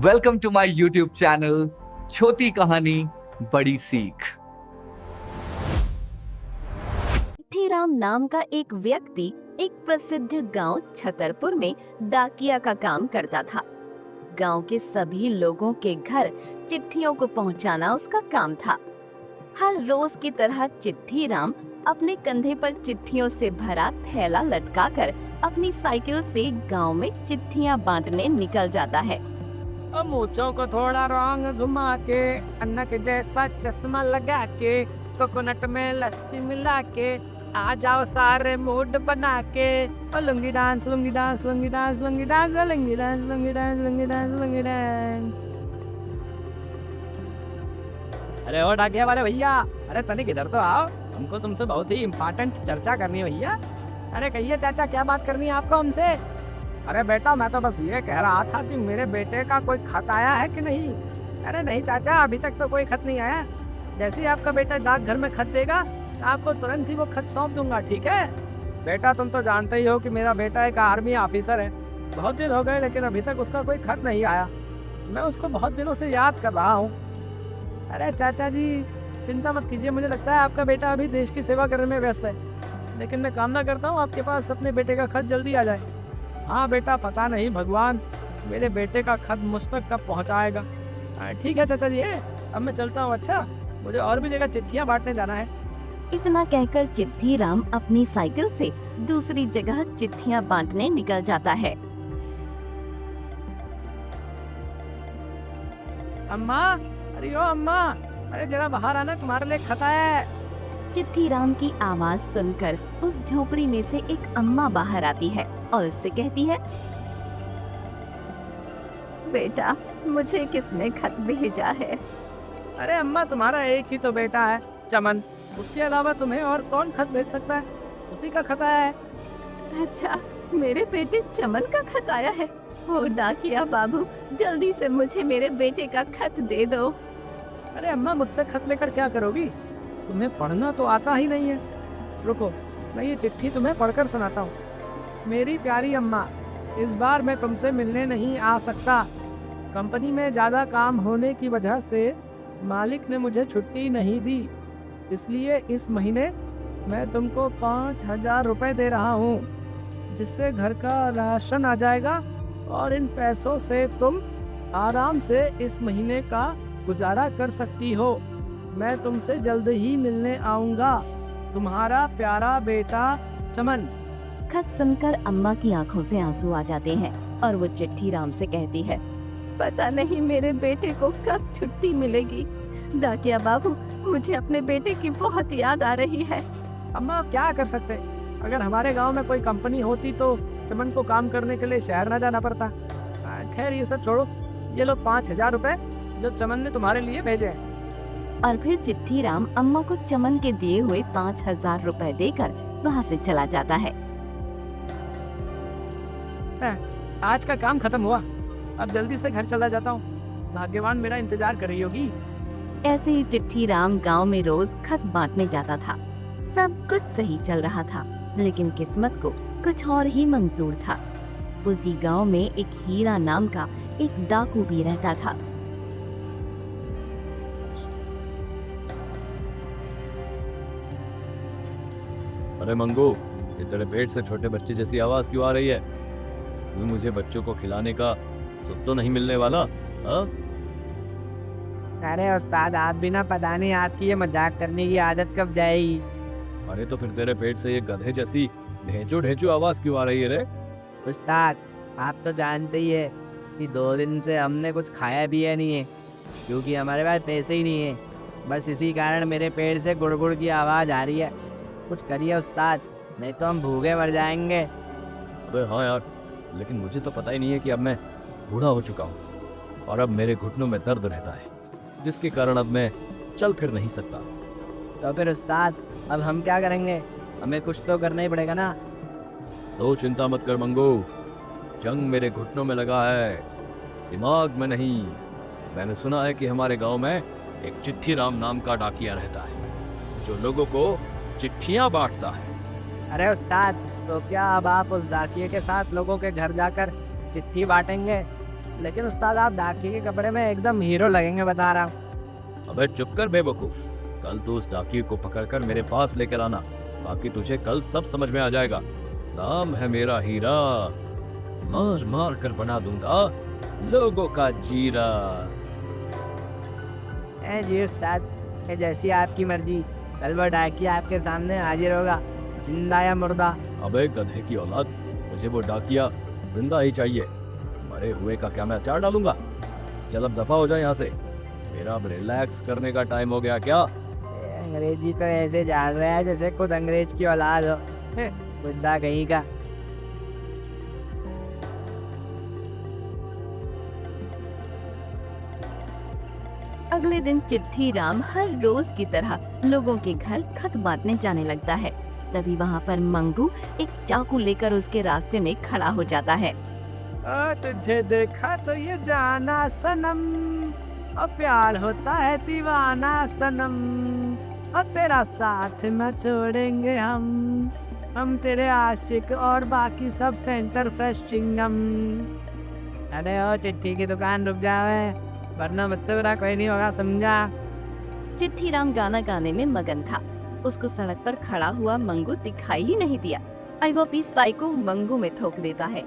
Welcome to my YouTube channel छोटी कहानी बड़ी सीख। चिट्ठीराम नाम का एक व्यक्ति एक प्रसिद्ध गांव छतरपुर में डाकिया का काम करता था। गांव के सभी लोगों के घर चिट्ठियों को पहुंचाना उसका काम था। हर रोज की तरह चिट्ठीराम अपने कंधे पर चिट्ठियों से भरा थैला लटकाकर अपनी साइकिल से गांव में चिट्ठियां बांटने निकल जाता है। मूंछों को थोड़ा रंग घुमा के, अन्ना के जैसा चश्मा लगा के, कोकोनट में लस्सी मिला के, आ जाओ सारे मूड बना के। Lungi dance lungi dance lungi dance lungi dance lungi dance lungi dance lungi dance lungi dance. अरे ओ डाकिया वाले भैया, अरे तनिक इधर तो आओ, हमको तुमसे बहुत ही इम्पोर्टेंट चर्चा करनी है भैया। अरे कहिए चाचा, क्या बात करनी है आपको हमसे? अरे बेटा, मैं तो बस ये कह रहा था कि मेरे बेटे का कोई खत आया है कि नहीं। अरे नहीं चाचा, अभी तक तो कोई खत नहीं आया। जैसे ही आपका बेटा डाकघर में खत देगा, आपको तुरंत ही वो खत सौंप दूंगा, ठीक है? बेटा, तुम तो जानते ही हो कि मेरा बेटा एक आर्मी ऑफिसर है। बहुत दिन हो गए लेकिन अभी तक उसका कोई खत नहीं आया। मैं उसको बहुत दिनों से याद कर रहा हूँ। अरे चाचा जी, चिंता मत कीजिए, मुझे लगता है आपका बेटा अभी देश की सेवा करने में व्यस्त है। लेकिन मैं कामना करता हूँ आपके पास अपने बेटे का खत जल्दी आ जाए। हाँ बेटा, पता नहीं भगवान मेरे बेटे का खत मुझ तक कब पहुँचाएगा। ठीक है चाचा जी, अब मैं चलता हूँ। अच्छा, मुझे और भी जगह चिट्ठियाँ बांटने जाना है। इतना कहकर चिट्ठीराम अपनी साइकिल से दूसरी जगह चिट्ठियां बांटने निकल जाता है। अम्मा, अरे ओ अम्मा, अरे जरा बाहर आना, तुम्हारे लिए खत आया है। चिट्ठीराम की आवाज सुनकर उस झोपड़ी में से एक अम्मा बाहर आती है और उससे कहती है, बेटा, मुझे किसने खत भेजा है? अरे अम्मा, तुम्हारा एक ही तो बेटा है, चमन। उसके अलावा तुम्हें और कौन खत भेज सकता है? उसी का खत आया है। अच्छा, मेरे बेटे चमन का खत आया है। ओ डाकिया बाबू, जल्दी से मुझे मेरे बेटे का खत दे दो। अरे अम्मा, मुझसे खत लेकर क्या करोगी? तुम्हें पढ़ना तो आता ही नहीं है। रुको, मैं ये चिट्ठी तुम्हें पढ़कर सुनाता हूँ। मेरी प्यारी अम्मा, इस बार मैं तुमसे मिलने नहीं आ सकता। कंपनी में ज़्यादा काम होने की वजह से मालिक ने मुझे छुट्टी नहीं दी, इसलिए इस महीने मैं तुमको 5,000 रुपये दे रहा हूँ, जिससे घर का राशन आ जाएगा और इन पैसों से तुम आराम से इस महीने का गुजारा कर सकती हो। मैं तुमसे जल्द ही मिलने आऊँगा। तुम्हारा प्यारा बेटा चमन। खत सुनकर अम्मा की आंखों से आंसू आ जाते हैं और वो चिट्ठीराम से कहती है, पता नहीं मेरे बेटे को कब छुट्टी मिलेगी। डाकिया बाबू, मुझे अपने बेटे की बहुत याद आ रही है। अम्मा, क्या कर सकते? अगर हमारे गांव में कोई कंपनी होती तो चमन को काम करने के लिए शहर ना जाना पड़ता। खैर, ये सब छोड़ो। ये लो 5,000 रुपए जो चमन ने तुम्हारे लिए भेजे हैं। और फिर चिट्ठीराम अम्मा को चमन के दिए हुए 5,000 रुपए देकर वहाँ से चला जाता है। आज का काम खत्म हुआ, अब जल्दी से घर चला जाता हूँ। भाग्यवान मेरा इंतजार कर रही होगी। ऐसे ही चिट्ठीराम गांव में रोज खत बांटने जाता था। सब कुछ सही चल रहा था, लेकिन किस्मत को कुछ और ही मंजूर था। उसी गांव में एक हीरा नाम का एक डाकू भी रहता था। अरे मंगू, ये तेरे पेट से छोटे बच्चे जैसी आवाज क्यों आ रही है? मुझे बच्चों को खिलाने का सुख तो नहीं मिलने वाला? हाँ? अरे उस्ताद, आप भी ना, पता नहीं आपकी ये मजाक करने की आदत कब जाएगी। अरे तो फिर तेरे पेट से ये गधे जैसी ढेंचू ढेंचू आवाज क्यों आ रही है रे? उस्ताद, आप तो जानते ही है कि 2 दिन से हमने कुछ खाया पिया नहीं है, क्योंकि हमारे पास पैसे ही नहीं है। बस इसी कारण मेरे पेट से गुड़गुड़ की आवाज़ आ रही है। कुछ करिए उस्ताद, नहीं तो हम भूखे मर जाएंगे। अबे हाँ यार, लेकिन मुझे तो पता ही नहीं है कि अब मैं बूढ़ा हो चुका हूँ और अब मेरे घुटनों में दर्द रहता है, जिसके कारण अब मैं चल फिर नहीं सकता। तो फिर उस्ताद, अब हम क्या करेंगे? हमें कुछ तो करना ही पड़ेगा ना। तो चिंता मत कर मंगू, जंग मेरे घुटनों में लगा है, दिमाग में नहीं। मैंने सुना है कि हमारे गांव में एक चिट्ठीराम नाम का डाकिया रहता है, जो लोगों को चिट्ठियां बांटता है। अरे उस्ताद, तो क्या अब आप उस डाकिये के साथ लोगों के घर जाकर चिट्ठी बांटेंगे? लेकिन उस्ताद आप डाकिए के कपड़े में एकदम हीरो लगेंगे, बता रहा हूँ। अबे चुप कर बेवकूफ। कल तू उस डाकिये को पकड़कर मेरे पास लेकर आना, बाकी तुझे कल सब समझ में आ जाएगा। नाम है मेरा हीरा, मार मार कर बना दूंगा लोगों का जीरा। जी उस्ताद, जैसी आपकी मर्जी। कल वो डाकिया आपके सामने हाजिर होगा, जिंदा या मुर्दा। अबे गधे की औलाद, मुझे वो डाकिया जिंदा ही चाहिए। मरे हुए का क्या मैं अचार डालूंगा? चल अब दफा हो जाए यहाँ से, मेरा अब रिलैक्स करने का टाइम हो गया क्या? अंग्रेजी तो ऐसे जान रहा है जैसे खुद अंग्रेज की औलाद हो, बुड्ढा कहीं का। अगले दिन चिट्ठी राम हर रोज की तरह लोगों के घर खत बांटने जाने लगता है। तभी वहाँ पर मंगू एक चाकू लेकर उसके रास्ते में खड़ा हो जाता है। तुझे देखा तो ये जाना सनम, और प्यार होता है दीवाना सनम, और तेरा साथ न छोड़ेंगे हम तेरे आशिक और बाकी सब सेंटर फ्रेश चिंगम। अरे ओ चिट्ठी की दुकान रुक जावे, वरना मुझसे बुरा कोई नहीं होगा, समझा? चिट्ठी राम गाना गाने में मगन था। उसको सड़क पर खड़ा हुआ मंगू दिखाई ही नहीं दिया और वो अपनी स्पाइक को मंगू में ठोक देता है।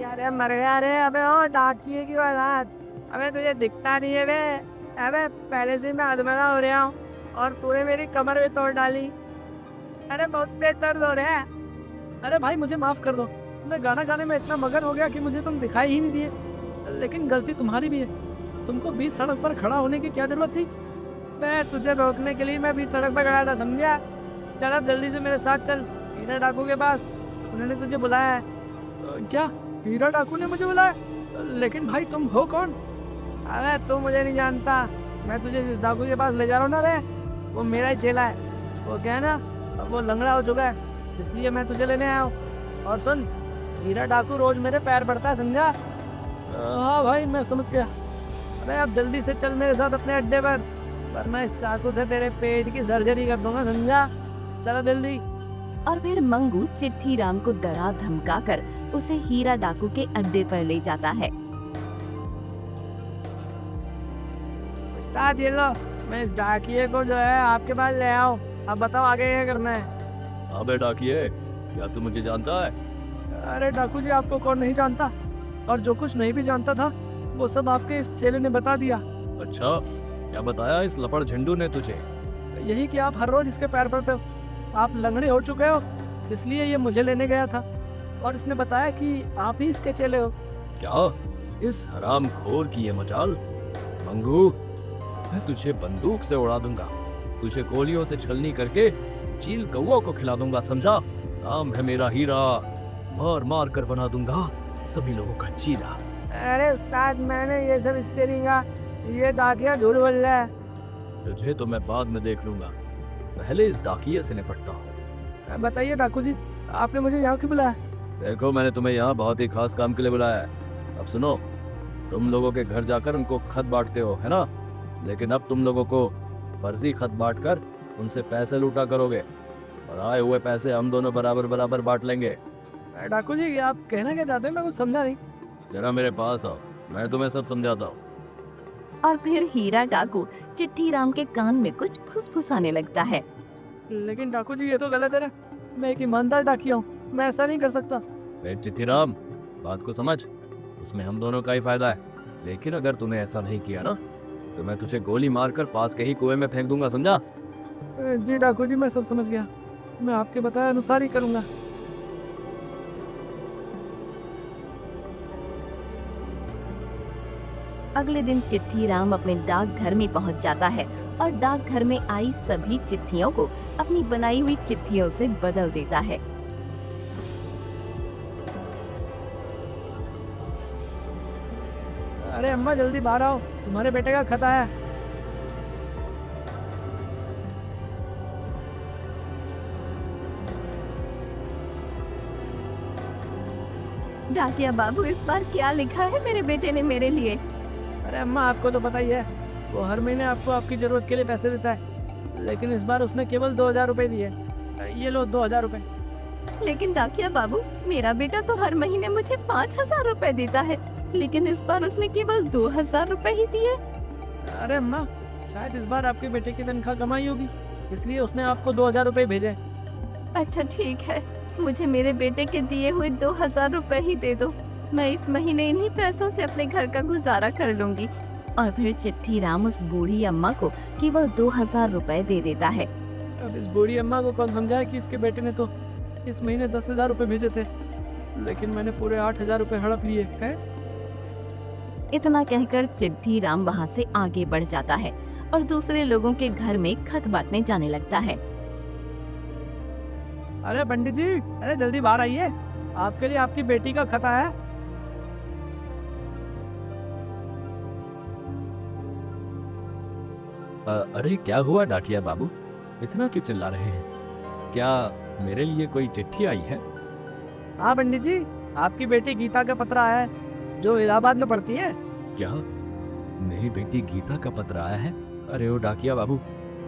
अरे मर गया रे, अबे ओ डाकिए की औलाद, अबे तुझे दिखता नहीं है बे? अबे पहले से मैं अधमरा हो रहा हूँ और तूने मेरी कमर में तोड़ डाली। अरे बहुत तेज दर्द हो रहा है। अरे भाई मुझे माफ कर दो, मैं गाना गाने में इतना मगन हो गया कि मुझे तुम दिखाई ही नहीं दिए। लेकिन गलती तुम्हारी भी है, तुमको बीच सड़क पर खड़ा होने की क्या जरूरत थी? मैं तुझे रोकने के लिए मैं बीच सड़क पर खड़ा था, समझा? चल अब जल्दी से मेरे साथ चल हीरा डाकू के पास, उन्होंने तुझे बुलाया है। क्या हीरा डाकू ने मुझे बुलाया? लेकिन भाई तुम हो कौन? अरे तू मुझे नहीं जानता, मैं तुझे जिस डाकू के पास ले जा रहा हूँ ना रे, वो मेरा ही चेला है। वो क्या है ना, अब वो लंगड़ा हो चुका है, इसलिए मैं तुझे लेने आया हूँ। और सुन, हीरा डाकू रोज मेरे पैर पड़ता है, समझा? हाँ भाई मैं समझ गया। अरे अब जल्दी से चल मेरे साथ अपने अड्डे पर, वरना इस चाकू से तेरे पेट की सर्जरी कर दूंगा, समझा? चलो जल्दी। और फिर मंगू चिट्ठी राम को डरा धमका कर उसे हीरा डाकू के अड्डे पर ले जाता है। उस्ताद ये लो, मैं इस डाकिये को जो है आपके पास ले आओ। अब बताओ आगे क्या करना है? अबे डाकिये, क्या तू मुझे जानता है? अरे डाकू जी, आपको कौन नहीं जानता, और जो कुछ नहीं भी जानता था वो सब आपके इस चेले ने बता दिया। अच्छा, क्या बताया इस लपड़ झंडू ने तुझे? यही कि आप हर रोज इसके पैर पड़ते हो, आप लंगड़े हो चुके हो, इसलिए ये मुझे लेने गया था, और इसने बताया कि आप ही इसके चेले हो। क्या इस हरामखोर की ये मजाल? मंगू, मैं तुझे बंदूक से उड़ा दूंगा, तुझे गोलियों से छलनी करके चील कौओं को खिला दूंगा, समझा? नाम है मेरा हीरा, मार मार कर बना दूंगा सभी लोगों का चीला। अरे उस्ताद, मैंने ये सब इससे नहीं कहा, ये डाकिया झूठ बोल रहा है। तुझे तो मैं बाद में देख लूंगा, पहले इस डाकिये से निपटता हूँ। बताइए डाकू जी, आपने मुझे यहाँ क्यों बुलाया? देखो, मैंने तुम्हें यहाँ बहुत ही खास काम के लिए बुलाया है। अब सुनो, तुम लोगों के घर जाकर उनको खत बांटते हो, है ना? लेकिन अब तुम लोगों को फर्जी खत बांटकर उनसे पैसे लूटा करोगे, और आए हुए पैसे हम दोनों बराबर बराबर बांट लेंगे। डाकू जी, आप कहना क्या चाहते हैं? मैं कुछ समझा नहीं। जरा मेरे पास आओ, मैं तुम्हें सब समझाता हूँ। और फिर हीरा डाकू चिट्ठी राम के कान में कुछ फुसफुसाने लगता है। लेकिन डाकू जी, ये तो गलत है ना, मैं एक ईमानदार डाकिया हूँ, मैं ऐसा नहीं कर सकता। चिट्ठीराम, बात को समझ, उसमें हम दोनों का ही फायदा है। लेकिन अगर तूने ऐसा नहीं किया ना, तो मैं तुझे गोली मारकर पास के ही कुएं में फेंक दूंगा, समझा? जी डाकू जी, मैं सब समझ गया, मैं आपके बताए अनुसार ही करूँगा। अगले दिन चिट्ठी राम अपने डाकघर में पहुंच जाता है और डाकघर में आई सभी चिट्ठियों को अपनी बनाई हुई चिट्ठियों से बदल देता है। अरे अम्मा, जल्दी बाहर आओ, तुम्हारे बेटे का खत आया है। डाकिया बाबू, इस बार क्या लिखा है मेरे बेटे ने मेरे लिए? अरे अम्मा, आपको तो पता ही है, वो हर महीने आपको आपकी जरूरत के लिए पैसे देता है, लेकिन इस बार उसने केवल 2000 रुपए दिए। ये लो 2000 रुपए। लेकिन डाकिया बाबू, मेरा बेटा तो हर महीने मुझे 5,000 रुपए देता है, लेकिन इस बार उसने केवल 2,000 रुपए ही दिए। अरे अम्मा, शायद इस बार आपके बेटे की तनख्वाह कमाई होगी, इसलिए उसने आपको 2,000 रुपए भेजे। अच्छा ठीक है, मुझे मेरे बेटे के दिए हुए 2,000 रुपए ही दे दो। मैं इस महीने इन्हीं पैसों से अपने घर का गुजारा कर लूंगी। और फिर चिट्ठी राम उस बूढ़ी अम्मा को केवल 2,000 रुपए दे देता है। अब इस बूढ़ी अम्मा को कौन समझाए कि इसके बेटे ने तो इस महीने 10,000 रुपए भेजे थे, लेकिन मैंने पूरे 8,000 रुपए हड़प लिए हैं। इतना कहकर चिट्ठी राम वहाँ से आगे बढ़ जाता है और दूसरे लोगों के घर में खत बांटने जाने लगता है। अरे पंडित जी, अरे जल्दी बाहर आइए, आपके लिए आपकी बेटी का खत आया है। अरे क्या हुआ डाकिया बाबू, इतना क्यों चिल्ला रहे हैं? क्या मेरे लिए कोई चिट्ठी आई है? हाँ पंडित जी, आपकी बेटी गीता का पत्र आया है, जो इलाहाबाद में पढ़ती है। क्या मेरी बेटी गीता का पत्र आया है? अरे ओ डाकिया बाबू,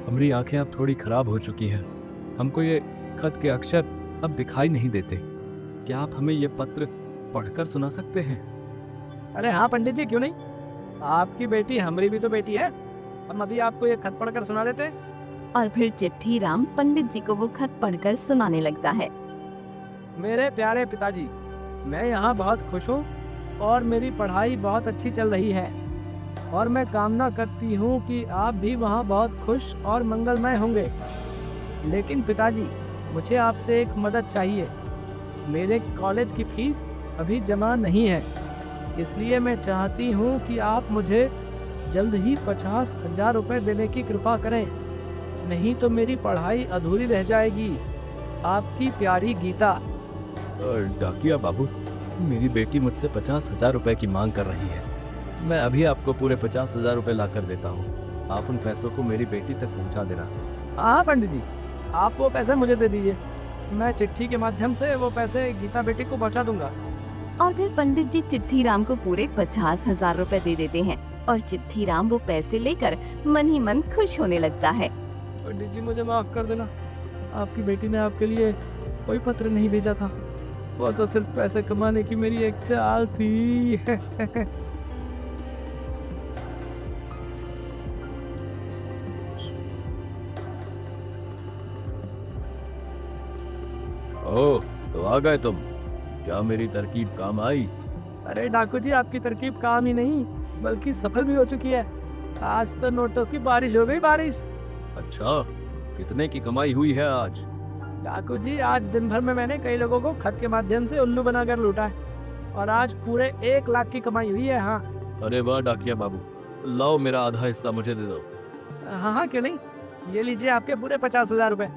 हमारी आंखें अब थोड़ी खराब हो चुकी हैं, हमको ये खत के अक्षर अब दिखाई नहीं देते। क्या आप हमें ये पत्र पढ़कर सुना सकते हैं? अरे हाँ पंडित जी, क्यों नहीं, आपकी बेटी हमारी भी तो बेटी है, हम अभी आपको ये खत पढ़कर सुना देते हैं। और फिर चिट्ठी राम पंडित जी को वो खत पढ़कर सुनाने लगता है। मेरे प्यारे पिताजी, मैं यहाँ बहुत खुश हूँ और मेरी पढ़ाई बहुत अच्छी चल रही है, और मैं कामना करती हूँ कि आप भी वहाँ बहुत खुश और मंगलमय होंगे। लेकिन पिताजी, मुझे आपसे एक मदद चाहिए। मेरे कॉलेज की फीस अभी जमा नहीं है, इसलिए मैं चाहती हूँ कि आप मुझे जल्द ही 50,000 रुपए देने की कृपा करें, नहीं तो मेरी पढ़ाई अधूरी रह जाएगी। आपकी प्यारी गीता। डाकिया बाबू, मेरी बेटी मुझसे 50,000 रुपए की मांग कर रही है। मैं अभी आपको पूरे 50,000 रुपए ला कर देता हूँ, आप उन पैसों को मेरी बेटी तक पहुँचा देना। हाँ पंडित जी, आप वो पैसे मुझे दे दीजिए, मैं चिट्ठी के माध्यम से वो पैसे गीता बेटी को पहुँचा दूंगा। और फिर पंडित जी चिट्ठी राम को पूरे 50,000 रुपए दे देते हैं और चिट्ठी राम वो पैसे लेकर मन ही मन खुश होने लगता है। पंडित जी, मुझे माफ कर देना, आपकी बेटी ने आपके लिए कोई पत्र नहीं भेजा था, वो तो सिर्फ पैसे कमाने की मेरी एक चाल थी। ओह, तो आ गए तुम। क्या मेरी तरकीब काम आई? अरे डाकू जी, आपकी तरकीब काम ही नहीं बल्कि सफल भी हो चुकी है। आज तो नोटों की बारिश हो गई, बारिश। अच्छा, कितने की कमाई हुई है आज? डाकू जी, आज दिन भर में मैंने कई लोगों को खत के माध्यम से उल्लू बनाकर लूटा है, और आज पूरे 1 लाख की कमाई हुई है। हाँ। अरे वाह डाकिया बाबू, लाओ मेरा आधा हिस्सा मुझे दे दो। हाँ हाँ, क्यों नहीं, ये लीजिए आपके पूरे 50,000 रुपए।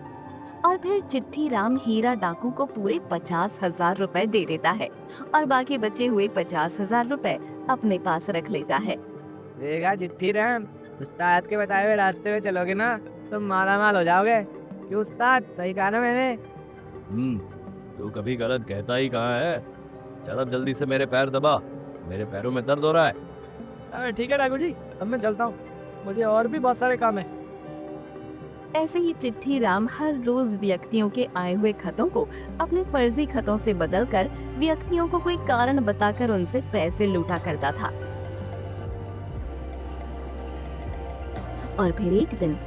और फिर चिट्ठी राम हीरा डाकू को पूरे 50,000 रुपए दे देता है और बाकी बचे हुए 50,000 रुपए अपने पास रख लेता है। देखा चिट्ठी राम, उस्ताद के बताए हुए रास्ते में चलोगे ना तो माला माल हो जाओगे। क्यों उस्ताद, सही कहा ना मैंने? तू कभी गलत कहता ही कहाँ है। चल अब जल्दी से मेरे पैर दबा, मेरे पैरों में दर्द हो रहा है। ठीक है डाकू जी, अब मैं चलता हूँ, मुझे और भी बहुत सारे काम है। ऐसे ही चिट्ठी राम हर रोज व्यक्तियों के आए हुए खतों को अपने फर्जी खतों से बदलकर व्यक्तियों को कोई कारण बताकर उनसे पैसे लूटा करता था। और फिर एक दिन,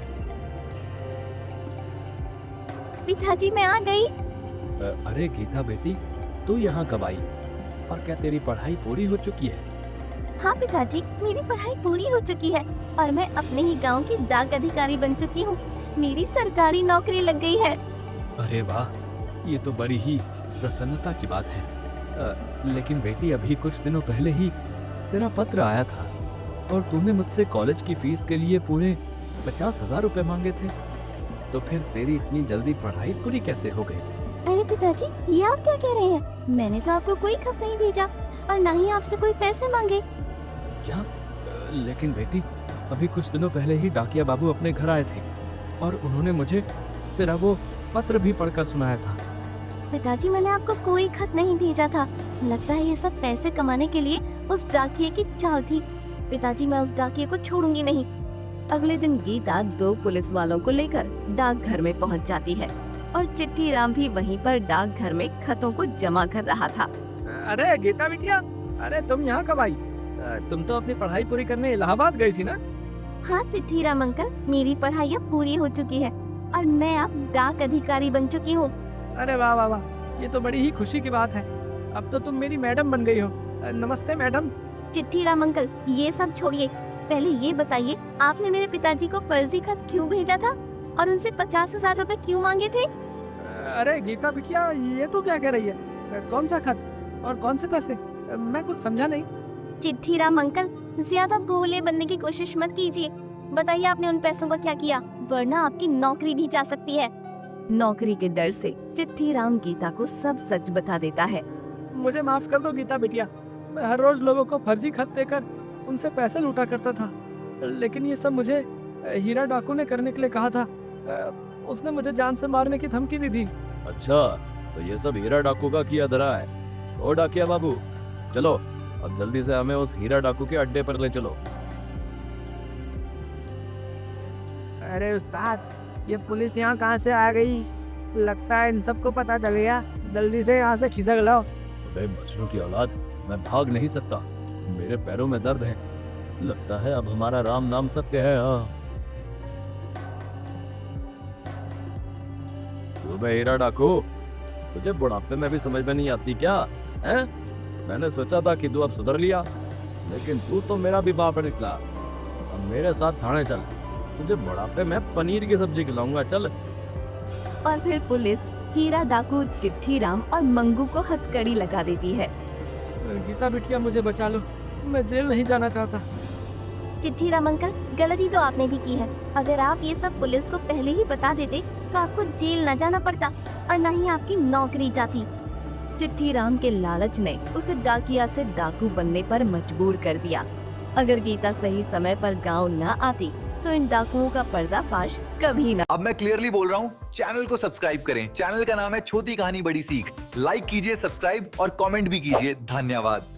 पिताजी मैं आ गई। अरे गीता बेटी, तू यहाँ कब आई? और क्या तेरी पढ़ाई पूरी हो चुकी है? हाँ पिताजी, मेरी पढ़ाई पूरी हो चुकी है और मैं अपने ही गांव की डाक अधिकारी बन चुकी हूँ। मेरी सरकारी नौकरी लग गई है। अरे वाह, ये तो बड़ी ही प्रसन्नता की बात है। लेकिन बेटी, अभी कुछ दिनों पहले ही तेरा पत्र आया था और तूने मुझसे कॉलेज की फीस के लिए पूरे 50,000 रुपए मांगे थे, तो फिर तेरी इतनी जल्दी पढ़ाई पूरी कैसे हो गई? अरे पिताजी, ये आप क्या कह रहे हैं? मैंने तो आपको कोई खत नहीं भेजा और न ही आपसे कोई पैसे मांगे। क्या? लेकिन बेटी, अभी कुछ दिनों पहले ही डाकिया बाबू अपने घर आए थे और उन्होंने मुझे तेरा वो पत्र भी पढ़कर सुनाया था। पिताजी, मैंने आपको कोई खत नहीं भेजा था। लगता है ये सब पैसे कमाने के लिए उस डाकिये की चाल थी। पिताजी, मैं उस डाकिये को छोड़ूंगी नहीं। अगले दिन गीता 2 पुलिस वालों को लेकर डाकघर में पहुंच जाती है और चिट्ठी राम भी वहीं पर डाकघर में खतों को जमा कर रहा था। अरे गीता बिटिया, अरे तुम यहाँ कब आई? तुम तो अपनी पढ़ाई पूरी करने इलाहाबाद गई थी ना? हाँ चिट्ठी राम अंकल, मेरी पढ़ाई अब पूरी हो चुकी है और मैं अब डाक अधिकारी बन चुकी हूँ। अरे वाह वाह वाह, ये तो बड़ी ही खुशी की बात है। अब तो तुम मेरी मैडम बन गई हो। नमस्ते मैडम। चिट्ठी राम अंकल, ये सब छोड़िए, पहले ये बताइए आपने मेरे पिताजी को फर्जी खत क्यों भेजा था और उनसे 50,000 रुपए क्यों मांगे थे? अरे गीता बिटिया, ये तो क्या कह रही है? कौन सा खत और कौन से पैसे? मैं कुछ समझा नहीं। चिट्ठी राम अंकल, ज्यादा भोले बनने की कोशिश मत कीजिए। बताइए आपने उन पैसों का क्या किया, वरना आपकी नौकरी भी जा सकती है। नौकरी के डर से चिट्ठी राम गीता को सब सच बता देता है। मुझे माफ कर दो गीता बिटिया, मैं हर रोज लोगों को फर्जी खत देकर उनसे पैसे लूटा करता था, लेकिन ये सब मुझे हीरा डाकू ने करने के लिए कहा था। उसने मुझे जान से मारने की धमकी दी थी। अच्छा, तो ये सब हीरा डाकू का किया धरा है। ओ डाकिया बाबू, चलो अब जल्दी से हमें उस हीरा डाकू के अड्डे पर ले चलो। अरे उस्ताद, ये पुलिस यहाँ कहाँ से आ गई? लगता है इन सबको पता चल गया। जल्दी से यहाँ से खिसक लो। अबे मजनू की औलाद, मैं भाग नहीं सकता, मेरे पैरों में दर्द है। लगता है अब हमारा राम नाम सत्य है। हाँ, तू बे हीरा डाकू, तुझे बुढ़ापे में भी समझ में नहीं आती क्या? हैं? मैंने सोचा था कि तू अब सुधर लिया, लेकिन तू तो मेरा भी बाप निकला। अब मेरे साथ थाने चल, तुझे बुढ़ापे में पनीर की सब्जी खिलाऊंगा। चल। और फिर पुलिस हीरा डाकू, चिट्ठी राम और मंगू को हथकड़ी लगा देती है। गीता बिटिया, मुझे बचा लो, मैं जेल नहीं जाना चाहता। चिट्ठी राम अंकल, गलती तो आपने भी की है। अगर आप ये सब पुलिस को पहले ही बता देते तो आपको जेल न जाना पड़ता और न ही आपकी नौकरी जाती। चिट्ठी राम के लालच ने उसे डाकिया से डाकू बनने पर मजबूर कर दिया। अगर गीता सही समय पर गांव न आती तो इन डाकुओं का पर्दाफाश कभी न। अब मैं क्लियरली बोल रहा हूँ, चैनल को सब्सक्राइब करें। चैनल का नाम है छोटी कहानी बड़ी सीख। लाइक कीजिए, सब्सक्राइब और कमेंट भी कीजिए। धन्यवाद।